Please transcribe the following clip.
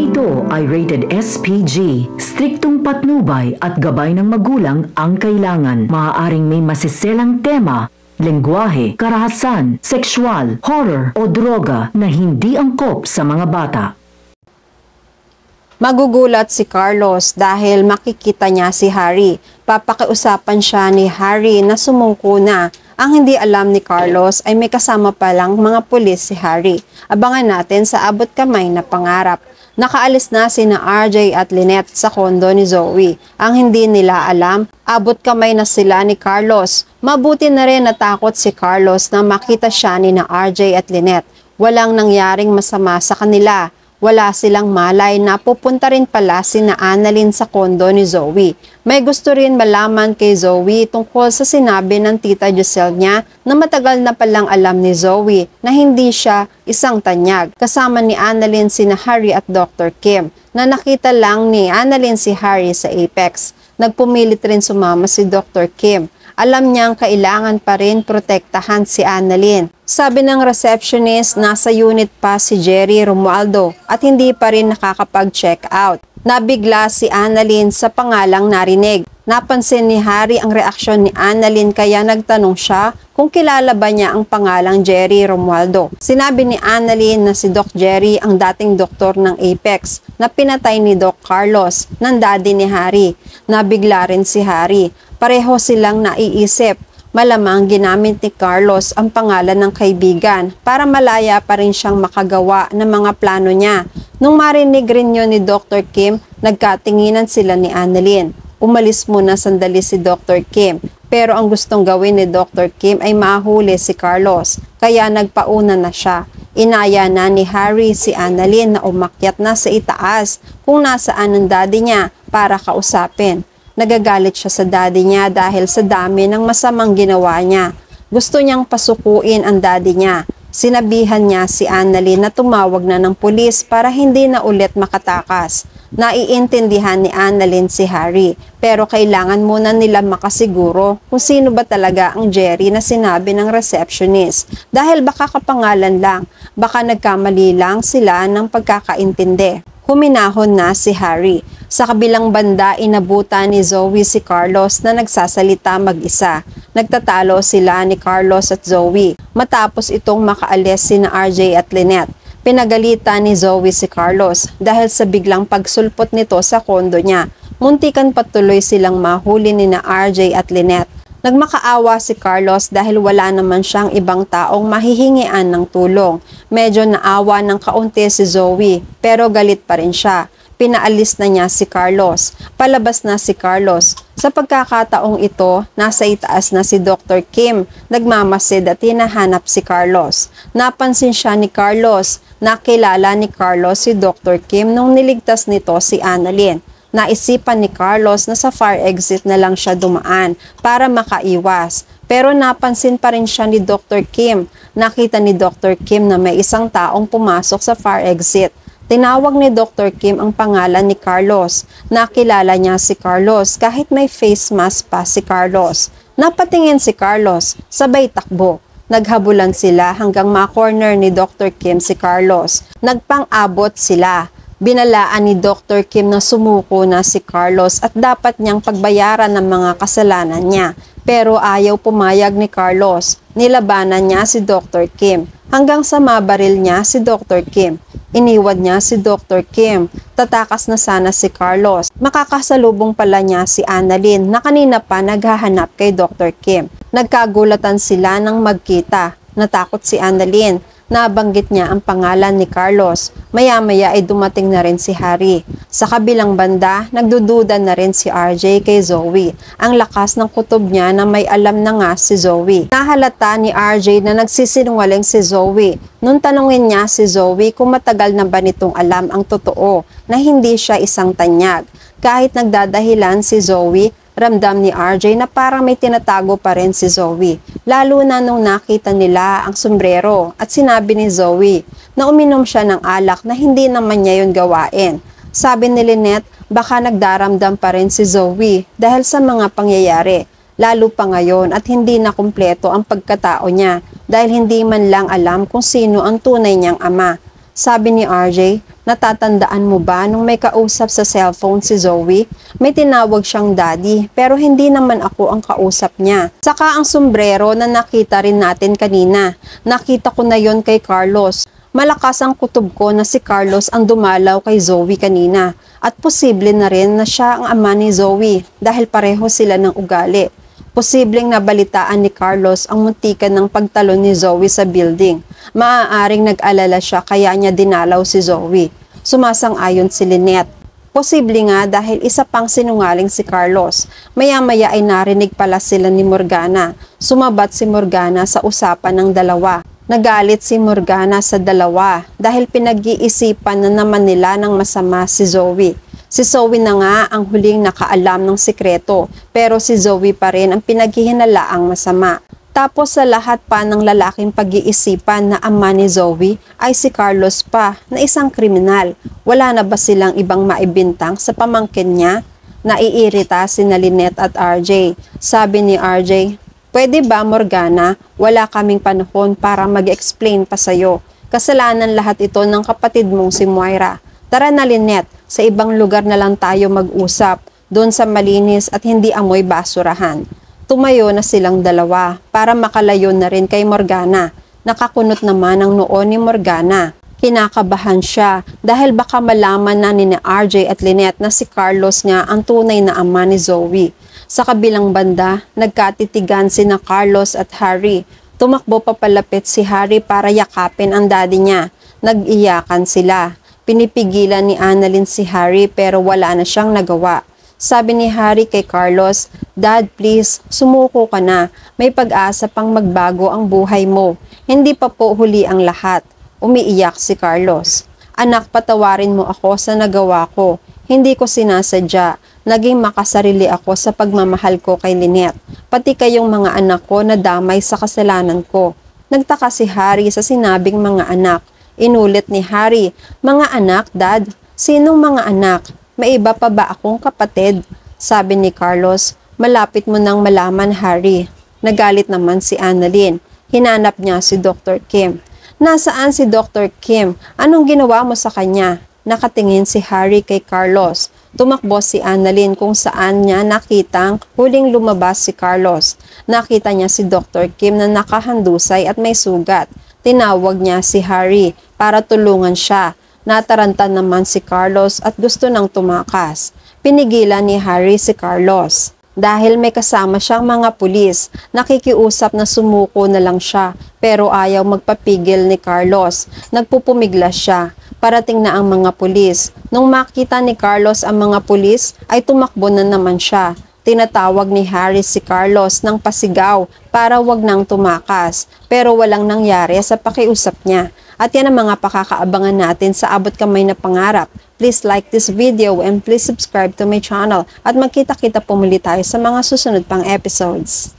ito ay rated SPG. Striktong patnubay at gabay ng magulang ang kailangan. Maaaring may masiselang tema, lengguwahe, karahasan, sexual, horror o droga na hindi angkop sa mga bata. Magugulat si Carlos dahil makikita niya si Harry. Papakiusapan siya ni Harry na sumuko na. Ang hindi alam ni Carlos ay may kasama palang mga pulis si Harry. Abangan natin sa abot kamay na pangarap. Nakaalis na sina RJ at Lynette sa kondo ni Zoe. Ang hindi nila alam, abot kamay na sila ni Carlos. Mabuti na rin natakot si Carlos na makita siya ni na RJ at Lynette. Walang nangyaring masama sa kanila. Wala silang malay na pupunta rin pala si na Annalyn sa kondo ni Zoe. May gusto rin malaman kay Zoe tungkol sa sinabi ng tita Giselle niya na matagal na palang alam ni Zoe na hindi siya isang tanyag. Kasama ni Annalyn sina Harry at Dr. Kim na nakita lang ni Annalyn si Harry sa Apex. Nagpumilit rin sumama si Dr. Kim. Alam niyang kailangan pa rin protektahan si Annalyn. Sabi ng receptionist, nasa unit pa si Jerry Romualdo at hindi pa rin nakakapag-check out. Nabigla si Annalyn sa pangalang narinig. Napansin ni Harry ang reaksyon ni Annalyn kaya nagtanong siya kung kilala ba niya ang pangalang Jerry Romualdo. Sinabi ni Annalyn na si Doc Jerry ang dating doktor ng Apex na pinatay ni Doc Carlos ng daddy ni Harry. Nabigla rin si Harry. Pareho silang naiisip. Malamang ginamit ni Carlos ang pangalan ng kaibigan para malaya pa rin siyang makagawa ng mga plano niya. Nung marinig rin yun ni Dr. Kim, nagkatinginan sila ni Annalyn. Umalis muna sandali si Dr. Kim, pero ang gustong gawin ni Dr. Kim ay mahuli si Carlos, kaya nagpauna na siya. Inaya na ni Harry si Annalyn na umakyat na sa itaas kung nasaan ang daddy niya para kausapin. Nagagalit siya sa daddy niya dahil sa dami ng masamang ginawa niya. Gusto niyang pasukuin ang daddy niya. Sinabihan niya si Annalyn na tumawag na ng pulis para hindi na ulit makatakas. Naiintindihan ni Annalyn si Harry, pero kailangan muna nila makasiguro kung sino ba talaga ang Jerry na sinabi ng receptionist. Dahil baka kapangalan lang, baka nagkamali lang sila ng pagkakaintindi. Huminahon na si Harry. Sa kabilang banda, inabutan ni Zoe si Carlos na nagsasalita mag-isa. Nagtatalo sila ni Carlos at Zoe matapos itong makaalis sina RJ at Lynette. Pinagalitan ni Zoe si Carlos dahil sa biglang pagsulpot nito sa kondo niya. Muntikan patuloy silang mahuli ni na RJ at Lynette. Nagmakaawa si Carlos dahil wala naman siyang ibang taong mahihingian ng tulong. Medyo naawa ng kaunti si Zoe, pero galit pa rin siya. Pinaalis na niya si Carlos. Palabas na si Carlos. Sa pagkakataong ito, nasa itaas na si Dr. Kim. Nagmamasid at hinahanap si Carlos. Napansin siya ni Carlos. Nakilala ni Carlos si Dr. Kim nung niligtas nito si Annalyn. Naisipan ni Carlos na sa fire exit na lang siya dumaan para makaiwas. Pero napansin pa rin siya ni Dr. Kim. Nakita ni Dr. Kim na may isang taong pumasok sa fire exit. Tinawag ni Dr. Kim ang pangalan ni Carlos. Nakilala niya si Carlos kahit may face mask pa si Carlos. Napatingin si Carlos, sabay takbo. Naghabulan sila hanggang ma-corner ni Dr. Kim si Carlos. Nagpang-abot sila. Binalaan ni Dr. Kim na sumuko na si Carlos at dapat niyang pagbayaran ng mga kasalanan niya. Pero ayaw pumayag ni Carlos. Nilabanan niya si Dr. Kim hanggang sa mabaril niya si Dr. Kim. Iniwan niya si Dr. Kim. Tatakas na sana si Carlos. Makakasalubong pala niya si Annalyn na kanina pa naghahanap kay Dr. Kim. Nagkagulatan sila nang magkita. Natakot si Annalyn. Nabanggit niya ang pangalan ni Carlos. Maya-maya ay dumating na rin si Harry. Sa kabilang banda, nagdududa na rin si RJ kay Zoe. Ang lakas ng kutob niya na may alam na nga si Zoe. Nahalata ni RJ na nagsisinungaling si Zoe. Nung tanungin niya si Zoe kung matagal na ba nitong alam ang totoo na hindi siya isang tanyag. Kahit nagdadahilan si Zoe, ramdam ni RJ na parang may tinatago pa rin si Zoe. Lalo na nung nakita nila ang sombrero at sinabi ni Zoe na uminom siya ng alak na hindi naman niya yun gawain. Sabi ni Lynette, baka nagdaramdam pa rin si Zoe dahil sa mga pangyayari. Lalo pa ngayon at hindi na kumpleto ang pagkatao niya dahil hindi man lang alam kung sino ang tunay niyang ama. Sabi ni RJ, Natatandaan mo ba nung may kausap sa cellphone si Zoe? May tinawag siyang daddy, pero hindi naman ako ang kausap niya. Saka ang sombrero na nakita rin natin kanina. Nakita ko na yon kay Carlos. Malakas ang kutob ko na si Carlos ang dumalaw kay Zoe kanina. At posible na rin na siya ang ama ni Zoe dahil pareho sila ng ugali. Posibleng nabalitaan ni Carlos ang muntikan ng pagtalon ni Zoe sa building. Maaaring nag-alala siya kaya niya dinalaw si Zoe. Sumasang-ayon si Lynette. Posible nga dahil isa pang sinungaling si Carlos. Maya-maya ay narinig pala sila ni Morgana. Sumabat si Morgana sa usapan ng dalawa. Nagalit si Morgana sa dalawa dahil pinag-iisipan na naman nila ng masama si Zoe. Si Zoe na nga ang huling nakaalam ng sikreto, pero si Zoe pa rin ang pinaghihinalaang masama. Tapos sa lahat pa ng lalaking pag-iisipan na ama ni Zoe ay si Carlos pa na isang kriminal. Wala na ba silang ibang maibintang sa pamangkin niya? Naiirita si Lynette at RJ. Sabi ni RJ, "Pwede ba Morgana? Wala kaming panahon para mag-explain pa sa'yo. Kasalanan lahat ito ng kapatid mong si Moira. Tara na Lynette, sa ibang lugar na lang tayo mag-usap, doon sa malinis at hindi amoy basurahan." Tumayo na silang dalawa para makalayo na rin kay Morgana. Nakakunot naman ang noo ni Morgana. Kinakabahan siya dahil baka malaman na ni RJ at Lynette na si Carlos nga ang tunay na ama ni Zoe. Sa kabilang banda, nagkatitigan sina Carlos at Harry. Tumakbo papalapit si Harry para yakapin ang daddy niya. Nag-iyakan sila. Pinipigilan ni Annalyn si Harry pero wala na siyang nagawa. Sabi ni Harry kay Carlos, "Dad, please, sumuko ka na. May pag-asa pang magbago ang buhay mo. Hindi pa po huli ang lahat." Umiiyak si Carlos. "Anak, patawarin mo ako sa nagawa ko. Hindi ko sinasadya. Naging makasarili ako sa pagmamahal ko kay Lynette. Pati kayong mga anak ko na damay sa kasalanan ko." Nagtaka si Harry sa sinabing mga anak. Inulit ni Harry, "Mga anak, Dad? Sinong mga anak? May iba pa ba akong kapatid?" Sabi ni Carlos, "Malapit mo nang malaman, Harry." Nagalit naman si Annalyn. Hinanap niya si Dr. Kim. "Nasaan si Dr. Kim? Anong ginawa mo sa kanya?" Nakatingin si Harry kay Carlos. Tumakbo si Annalyn kung saan niya nakitang huling lumabas si Carlos. Nakita niya si Dr. Kim na nakahandusay at may sugat. Tinawag niya si Harry para tulungan siya. Nataranta naman si Carlos at gusto nang tumakas. Pinigilan ni Harry si Carlos. Dahil may kasama siyang mga pulis, nakikiusap na sumuko na lang siya pero ayaw magpapigil ni Carlos. Nagpupumiglas siya. Parating na ang mga pulis. Nung makita ni Carlos ang mga pulis, ay tumakbo na naman siya. Tinatawag ni Harry si Carlos ng pasigaw para wag nang tumakas pero walang nangyari sa pakiusap niya. At yan ang mga pakakaabangan natin sa Abot Kamay na Pangarap. Please like this video and please subscribe to my channel at magkita-kita po muli tayo sa mga susunod pang episodes.